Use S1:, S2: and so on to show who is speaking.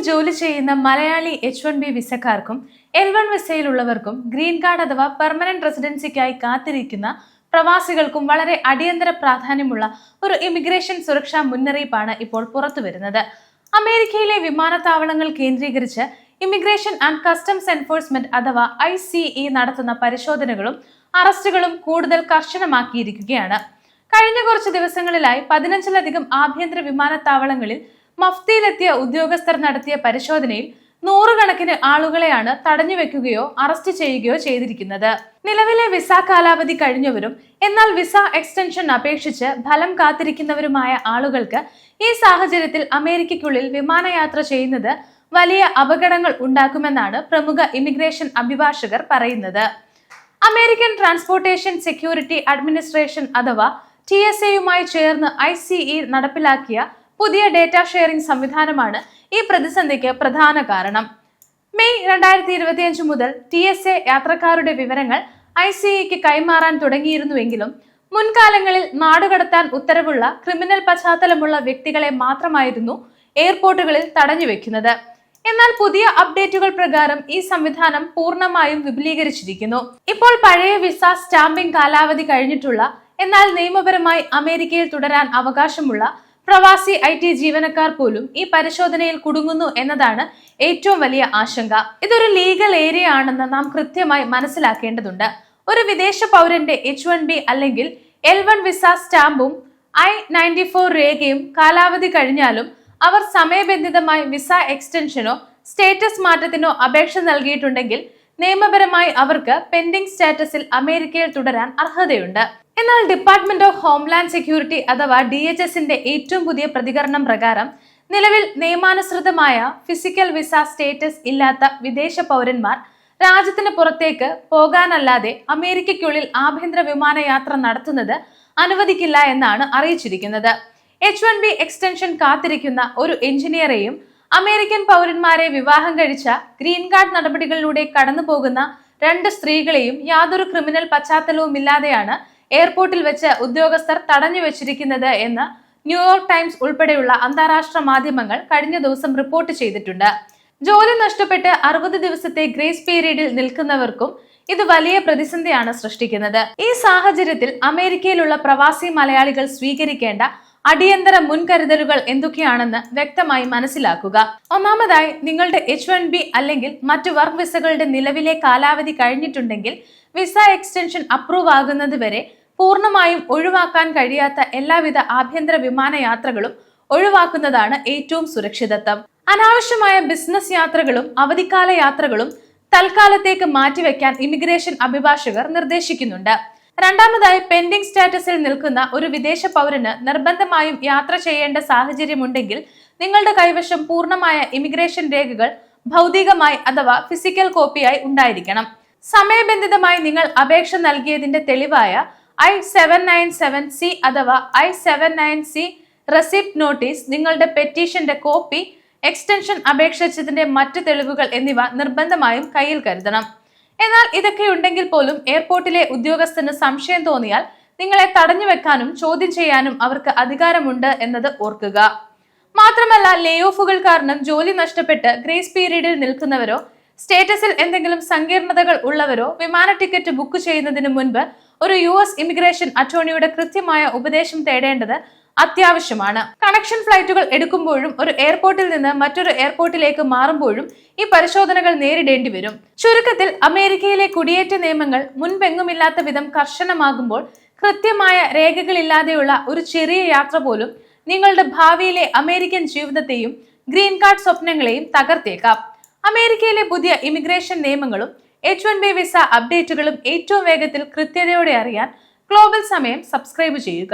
S1: ജോലി ചെയ്യുന്ന മലയാളി H1B വിസക്കാർക്കും L1 വിസയിലുള്ളവർക്കും ഗ്രീൻ കാർഡ് അഥവാ പെർമനന്റ് റെസിഡൻസിക്കായി കാത്തിരിക്കുന്ന പ്രവാസികൾക്കും വളരെ അടിയന്തര പ്രാധാന്യമുള്ള ഒരു ഇമിഗ്രേഷൻ സുരക്ഷാ മുന്നറിയിപ്പാണ് ഇപ്പോൾ പുറത്തുവരുന്നത്. അമേരിക്കയിലെ വിമാനത്താവളങ്ങൾ കേന്ദ്രീകരിച്ച് ഇമിഗ്രേഷൻ ആൻഡ് കസ്റ്റംസ് എൻഫോഴ്സ്മെന്റ് അഥവാ ICE നടത്തുന്ന പരിശോധനകളും അറസ്റ്റുകളും കൂടുതൽ കർശനമാക്കിയിരിക്കുകയാണ്. കഴിഞ്ഞ കുറച്ച് ദിവസങ്ങളിലായി 15ലധികം ആഭ്യന്തര വിമാനത്താവളങ്ങളിൽ മഫ്തിയിലെത്തിയ ഉദ്യോഗസ്ഥർ നടത്തിയ പരിശോധനയിൽ നൂറുകണക്കിന് ആളുകളെയാണ് തടഞ്ഞുവെക്കുകയോ അറസ്റ്റ് ചെയ്യുകയോ ചെയ്തിരിക്കുന്നത്. നിലവിലെ വിസ കാലാവധി കഴിഞ്ഞവരും എന്നാൽ വിസ എക്സ്റ്റൻഷൻ അപേക്ഷിച്ച് ഫലം കാത്തിരിക്കുന്നവരുമായ ആളുകൾക്ക് ഈ സാഹചര്യത്തിൽ അമേരിക്കയ്ക്കുള്ളിൽ വിമാനയാത്ര ചെയ്യുന്നത് വലിയ അപകടങ്ങൾ ഉണ്ടാക്കുമെന്നാണ് പ്രമുഖ ഇമിഗ്രേഷൻ അഭിഭാഷകർ പറയുന്നത്. അമേരിക്കൻ ട്രാൻസ്പോർട്ടേഷൻ സെക്യൂരിറ്റി അഡ്മിനിസ്ട്രേഷൻ അഥവാ TSAയുമായി ചേർന്ന് ICE നടപ്പിലാക്കിയ പുതിയ ഡേറ്റ ഷെയറിംഗ് സംവിധാനമാണ് ഈ പ്രതിസന്ധിക്ക് പ്രധാന കാരണം. മെയ് 2025 മുതൽ TSA യാത്രക്കാരുടെ വിവരങ്ങൾ ICEക്ക് കൈമാറാൻ തുടങ്ങിയിരുന്നുവെങ്കിലും മുൻകാലങ്ങളിൽ നാടുകടത്താൻ ഉത്തരവുള്ള ക്രിമിനൽ പശ്ചാത്തലമുള്ള വ്യക്തികളെ മാത്രമായിരുന്നു എയർപോർട്ടുകളിൽ തടഞ്ഞുവെക്കുന്നത്. എന്നാൽ പുതിയ അപ്ഡേറ്റുകൾ പ്രകാരം ഈ സംവിധാനം പൂർണ്ണമായും വിപുലീകരിച്ചിരിക്കുന്നു. ഇപ്പോൾ പഴയ വിസ സ്റ്റാമ്പിംഗ് കാലാവധി കഴിഞ്ഞിട്ടുള്ള എന്നാൽ നിയമപരമായി അമേരിക്കയിൽ തുടരാൻ അവകാശമുള്ള പ്രവാസി IT ജീവനക്കാർ പോലും ഈ പരിശോധനയിൽ കുടുങ്ങുന്നു എന്നതാണ് ഏറ്റവും വലിയ ആശങ്ക. ഇതൊരു ലീഗൽ ഏരിയ ആണെന്ന് നാം കൃത്യമായി മനസ്സിലാക്കേണ്ടതുണ്ട്. ഒരു വിദേശ പൗരന്റെ H1B അല്ലെങ്കിൽ L1 വിസ സ്റ്റാമ്പും I-94 രേഖയും കാലാവധി കഴിഞ്ഞാലും അവർ സമയബന്ധിതമായി വിസ എക്സ്റ്റൻഷനോ സ്റ്റേറ്റസ് മാറ്റത്തിനോ അപേക്ഷ നൽകിയിട്ടുണ്ടെങ്കിൽ നിയമപരമായി അവർക്ക് പെൻഡിംഗ് സ്റ്റാറ്റസിൽ അമേരിക്കയിൽ തുടരാൻ അർഹതയുണ്ട്. എന്നാൽ ഡിപ്പാർട്ട്മെന്റ് ഓഫ് ഹോംലാൻഡ് സെക്യൂരിറ്റി അഥവാ DHSന്റെ ഏറ്റവും പുതിയ പ്രതികരണം പ്രകാരം നിലവിൽ നിയമാനുസൃതമായ ഫിസിക്കൽ വിസ സ്റ്റേറ്റസ് ഇല്ലാത്ത വിദേശ പൗരന്മാർ രാജ്യത്തിന് പുറത്തേക്ക് പോകാനല്ലാതെ അമേരിക്കയ്ക്കുള്ളിൽ ആഭ്യന്തര വിമാനയാത്ര നടത്തുന്നത് അനുവദിക്കില്ല എന്നാണ് അറിയിച്ചിരിക്കുന്നത്. H1B എക്സ്റ്റൻഷൻ കാത്തിരിക്കുന്ന ഒരു എഞ്ചിനീയറെയും അമേരിക്കൻ പൗരന്മാരെ വിവാഹം കഴിച്ച ഗ്രീൻ കാർഡ് നടപടികളിലൂടെ കടന്നു പോകുന്ന 2 സ്ത്രീകളെയും യാതൊരു ക്രിമിനൽ പശ്ചാത്തലവും ഇല്ലാതെയാണ് എയർപോർട്ടിൽ വെച്ച് ഉദ്യോഗസ്ഥർ തടഞ്ഞു വെച്ചിരിക്കുന്നത് എന്ന് ന്യൂയോർക്ക് ടൈംസ് ഉൾപ്പെടെയുള്ള അന്താരാഷ്ട്ര മാധ്യമങ്ങൾ കഴിഞ്ഞ ദിവസം റിപ്പോർട്ട് ചെയ്തിട്ടുണ്ട്. ജോലി നഷ്ടപ്പെട്ട് 60 ദിവസത്തെ ഗ്രേസ് പീരീഡിൽ നിൽക്കുന്നവർക്കും ഇത് വലിയ പ്രതിസന്ധിയാണ് സൃഷ്ടിക്കുന്നത്. ഈ സാഹചര്യത്തിൽ അമേരിക്കയിലുള്ള പ്രവാസി മലയാളികൾ സ്വീകരിക്കേണ്ട അടിയന്തര മുൻകരുതലുകൾ എന്തൊക്കെയാണെന്ന് വ്യക്തമായി മനസ്സിലാക്കുക. ഒന്നാമതായി, നിങ്ങളുടെ H1B അല്ലെങ്കിൽ മറ്റു വർക്ക് വിസകളുടെ നിലവിലെ കാലാവധി കഴിഞ്ഞിട്ടുണ്ടെങ്കിൽ വിസ എക്സ്റ്റൻഷൻ അപ്രൂവ് ആകുന്നത് വരെ പൂർണ്ണമായും ഒഴിവാക്കാൻ കഴിയാത്ത എല്ലാവിധ ആഭ്യന്തര വിമാനയാത്രകളും ഒഴിവാക്കുന്നതാണ് ഏറ്റവും സുരക്ഷിതത്വം. അനാവശ്യമായ ബിസിനസ് യാത്രകളും അവധിക്കാല യാത്രകളും തൽക്കാലത്തേക്ക് മാറ്റിവെക്കാൻ ഇമിഗ്രേഷൻ അഭിഭാഷകർ നിർദ്ദേശിക്കുന്നുണ്ട്. രണ്ടാമതായി, പെൻഡിംഗ് സ്റ്റാറ്റസിൽ നിൽക്കുന്ന ഒരു വിദേശ പൗരന് നിർബന്ധമായും യാത്ര ചെയ്യേണ്ട സാഹചര്യമുണ്ടെങ്കിൽ നിങ്ങളുടെ കൈവശം പൂർണ്ണമായ ഇമിഗ്രേഷൻ രേഖകൾ ഭൗതികമായി അഥവാ ഫിസിക്കൽ കോപ്പിയായി ഉണ്ടായിരിക്കണം. സമയബന്ധിതമായി നിങ്ങൾ അപേക്ഷ നൽകിയതിന്റെ തെളിവായ I-797C അഥവാ I-79C റെസിപ്റ്റ് നോട്ടീസ്, നിങ്ങളുടെ പെറ്റീഷന്റെ കോപ്പി, എക്സ്റ്റൻഷൻ അപേക്ഷിച്ചതിന്റെ മറ്റ് തെളിവുകൾ എന്നിവ നിർബന്ധമായും കയ്യിൽ കരുതണം. എന്നാൽ ഇതൊക്കെ ഉണ്ടെങ്കിൽ പോലും എയർപോർട്ടിലെ ഉദ്യോഗസ്ഥന് സംശയം തോന്നിയാൽ നിങ്ങളെ തടഞ്ഞു വെക്കാനും ചോദ്യം ചെയ്യാനും അവർക്ക് അധികാരമുണ്ട് എന്നത് ഓർക്കുക. മാത്രമല്ല, ലേ ഓഫുകൾ കാരണം ജോലി നഷ്ടപ്പെട്ട് ഗ്രേസ് പീരീഡിൽ നിൽക്കുന്നവരോ സ്റ്റേറ്റസിൽ എന്തെങ്കിലും സങ്കീർണതകൾ ഉള്ളവരോ വിമാന ടിക്കറ്റ് ബുക്ക് ചെയ്യുന്നതിന് മുൻപ് ഒരു US ഇമിഗ്രേഷൻ അറ്റോർണിയുടെ കൃത്യമായ ഉപദേശം തേടേണ്ടത് അത്യാവശ്യമാണ്. കണക്ഷൻ ഫ്ലൈറ്റുകൾ എടുക്കുമ്പോഴും ഒരു എയർപോർട്ടിൽ നിന്ന് മറ്റൊരു എയർപോർട്ടിലേക്ക് മാറുമ്പോഴും ഈ പരിശോധനകൾ നേരിടേണ്ടി വരും. ചുരുക്കത്തിൽ, അമേരിക്കയിലെ കുടിയേറ്റ നിയമങ്ങൾ മുൻപെങ്ങുമില്ലാത്ത വിധം കർശനമാകുമ്പോൾ കൃത്യമായ രേഖകളില്ലാതെയുള്ള ഒരു ചെറിയ യാത്ര പോലും നിങ്ങളുടെ ഭാവിയിലെ അമേരിക്കൻ ജീവിതത്തെയും ഗ്രീൻ കാർഡ് സ്വപ്നങ്ങളെയും തകർത്തേക്കാം. അമേരിക്കയിലെ പുതിയ ഇമിഗ്രേഷൻ നിയമങ്ങളും H1B വിസ അപ്ഡേറ്റുകളും ഏറ്റവും വേഗത്തിൽ കൃത്യതയോടെ അറിയാൻ ഗ്ലോബൽ സമയം സബ്സ്ക്രൈബ് ചെയ്യുക.